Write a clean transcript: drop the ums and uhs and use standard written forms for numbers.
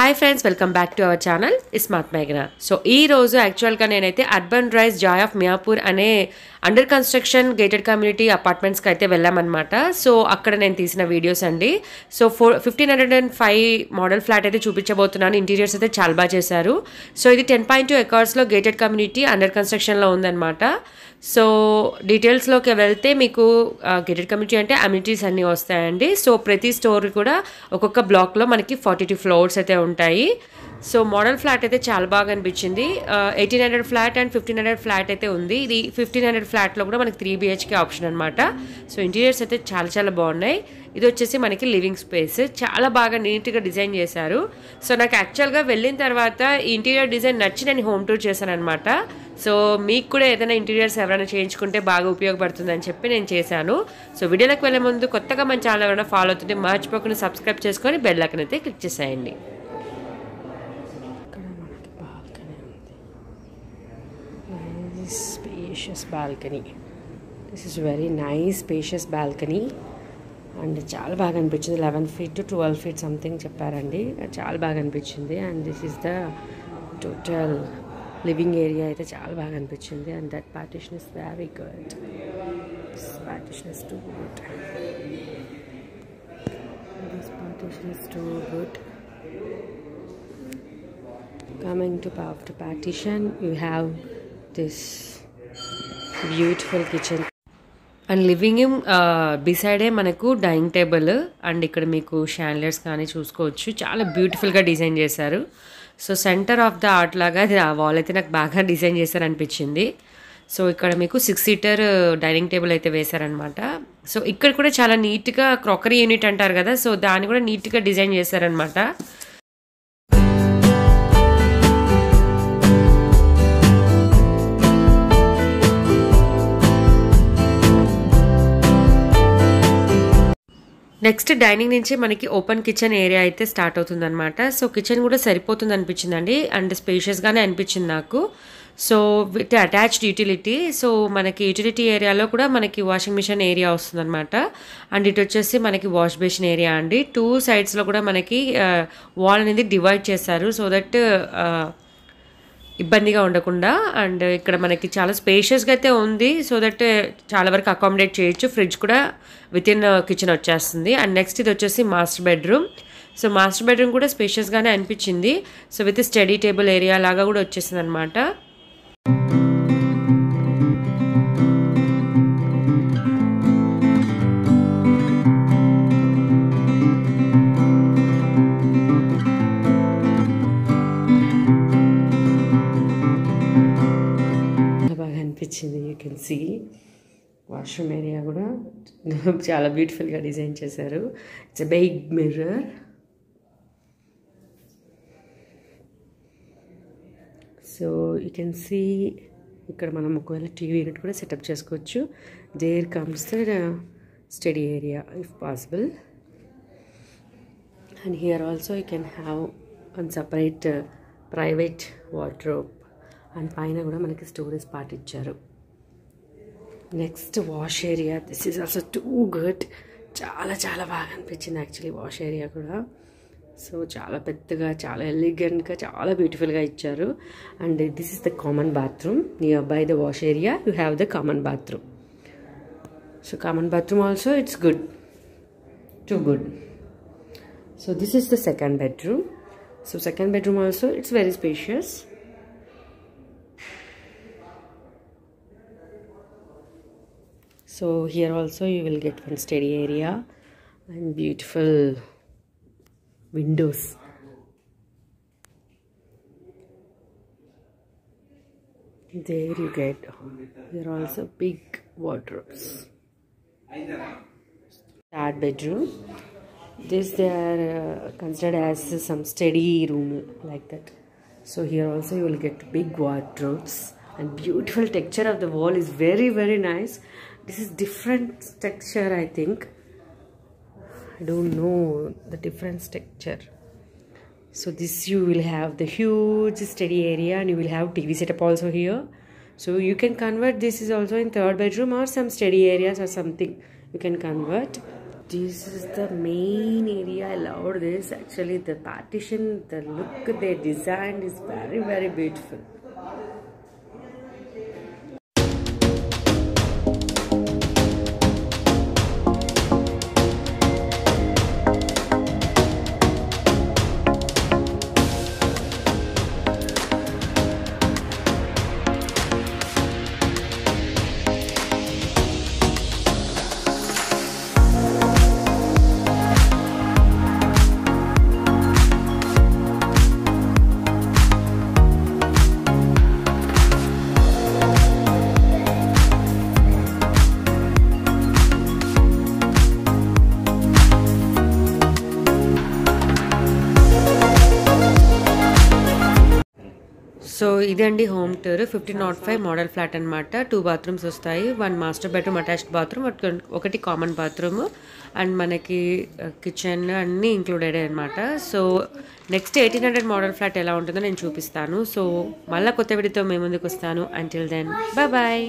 Hi friends, welcome back to our channel Smart Meghna. So ee roju actual ga nenaithe Urban Rise Joy of Miapur ane under construction gated community apartments ki aithe vellam annamata. So akkada nenu teesina videos andi. So 1505 model flat aithe chupichabothunanu. Interiors aithe chaala baa chesaru. So idi 10.2 acres lo gated community under construction lo undi annamata. So డీటెయిల్స్లోకి వెళ్తే మీకు gated community అంటే amenities అన్నీ వస్తాయండి. So ప్రతి store కూడా ఒక్కొక్క బ్లాక్లో మనకి 42 ఫ్లోర్స్ అయితే ఉంటాయి. సో మోడల్ ఫ్లాట్ అయితే చాలా బాగా అనిపించింది. 1800 ఫ్లాట్ అండ్ 1500 ఫ్లాట్ అయితే ఉంది. ఇది 1500 ఫ్లాట్లో కూడా మనకి 3 BHK ఆప్షన్ అనమాట. సో ఇంటీరియర్స్ అయితే చాలా చాలా బాగున్నాయి. ఇది వచ్చేసి మనకి లివింగ్ స్పేస్ చాలా బాగా నీట్గా డిజైన్ చేశారు. సో నాకు యాక్చువల్గా వెళ్ళిన తర్వాత ఈ ఇంటీరియర్ డిజైన్ నచ్చి నేను హోమ్ టూర్ చేశాను అనమాట. సో మీకు కూడా ఏదైనా ఇంటీరియర్స్ ఎవరైనా చేయించుకుంటే బాగా ఉపయోగపడుతుందని చెప్పి నేను చేశాను. సో వీడియోలోకి వెళ్ళే ముందు కొత్తగా మన ఛానల్ ఎవరైనా ఫాలో అవుతుంటే మర్చిపోకుండా సబ్స్క్రైబ్ చేసుకొని బెల్ ఐకాన్ అయితే క్లిక్ చేసేయండి. Spacious balcony. This is very nice spacious balcony and చాలా బాగా అనిపించింది. 11 feet to 12 feet సంథింగ్ చెప్పారండి. చాలా బాగా అనిపించింది. And this is the total living area అయితే చాలా బాగా అనిపించింది. And that partition is very good. This partition is too good. This partition is too good. Coming to after partition, you have this beautiful kitchen and living room beside మనకు dining table and ఇక్కడ మీకు chandeliers కానీ చూసుకోవచ్చు. చాలా బ్యూటిఫుల్గా design చేశారు. So centre of the art లాగా అది ఆ వాల్ అయితే నాకు బాగా డిజైన్ చేశారు అనిపించింది. సో ఇక్కడ మీకు 6 seater డైనింగ్ టేబుల్ అయితే వేశారనమాట. సో ఇక్కడ కూడా చాలా నీట్గా క్రాకరీ యూనిట్ అంటారు కదా, సో దాన్ని కూడా నీట్గా డిజైన్ చేశారనమాట. నెక్స్ట్ డైనింగ్ నుంచి మనకి ఓపెన్ కిచెన్ ఏరియా అయితే స్టార్ట్ అవుతుందన్నమాట. సో కిచెన్ కూడా సరిపోతుంది అనిపించిందండి అండ్ స్పేషియస్గానే అనిపించింది నాకు. So with attached utility. So మనకి యూటిలిటీ ఏరియాలో కూడా మనకి వాషింగ్ మిషన్ ఏరియా వస్తుందన్నమాట. అండ్ ఇటు వచ్చేసి మనకి వాష్ బేసిన్ ఏరియా అండి. 2 sides కూడా మనకి వాల్ అనేది డివైడ్ చేశారు సో దట్ ఇబ్బందిగా ఉండకుండా. అండ్ ఇక్కడ మనకి చాలా స్పేషియస్గా అయితే ఉంది సో దట్ చాలా వరకు అకామిడేట్ చేయొచ్చు. ఫ్రిడ్జ్ కూడా విత్ ఇన్ కిచెన్ వచ్చేస్తుంది. అండ్ నెక్స్ట్ ఇది వచ్చేసి master bedroom. So master bedroom కూడా స్పేషియస్గానే అనిపించింది. So with study table area లాగా కూడా వచ్చేసింది అనమాట. అనిపించింది. You can see washroom area కూడా చాలా బ్యూటిఫుల్గా డిజైన్ చేశారు. It's a big mirror. So you can see ఇక్కడ మనం ఒకవేళ టీవీ యూనిట్ కూడా సెటప్ చేసుకోవచ్చు. There comes the study area if possible. And here also you can have one separate private wardrobe and పైన కూడా మనకి స్టోరేజ్ పార్ట్ ఇచ్చారు. Next wash area. This is also too good. చాలా చాలా బాగా అనిపించింది యాక్చువల్లీ వాష్ ఏరియా కూడా. So చాలా పెద్దగా చాలా ఎలిగెంట్గా చాలా బ్యూటిఫుల్గా ఇచ్చారు. And this is the common bathroom. Near by the wash area you have the common bathroom. So common bathroom also it's good, too good. So this is the second bedroom. So second bedroom also it's very spacious. So here also you will get one study area and beautiful windows. There you get here also big wardrobes. Third bedroom. This they are considered as some study room like that. So here also you will get big wardrobes and beautiful texture of the wall is very very nice. This is different texture, I think. I don't know the different texture. So this you will have the huge study area and you will have TV setup also here. So you can convert this is also in third bedroom or some study areas or something you can convert. This is the main area. I loved this. Actually, the partition, the look they designed is very, very beautiful. So ఇదండి home tour 1505 model flat అనమాట. 2 bathrooms వస్తాయి, 1 master bedroom attached bathroom, ఒకటి common bathroom and మనకి kitchen అన్నీ included అనమాట. So next 1800 model flat ఎలా ఉంటుందో నేను చూపిస్తాను. సో మళ్ళీ కొత్త వీడియోతో మేము ముందుకు వస్తాను. Until then bye.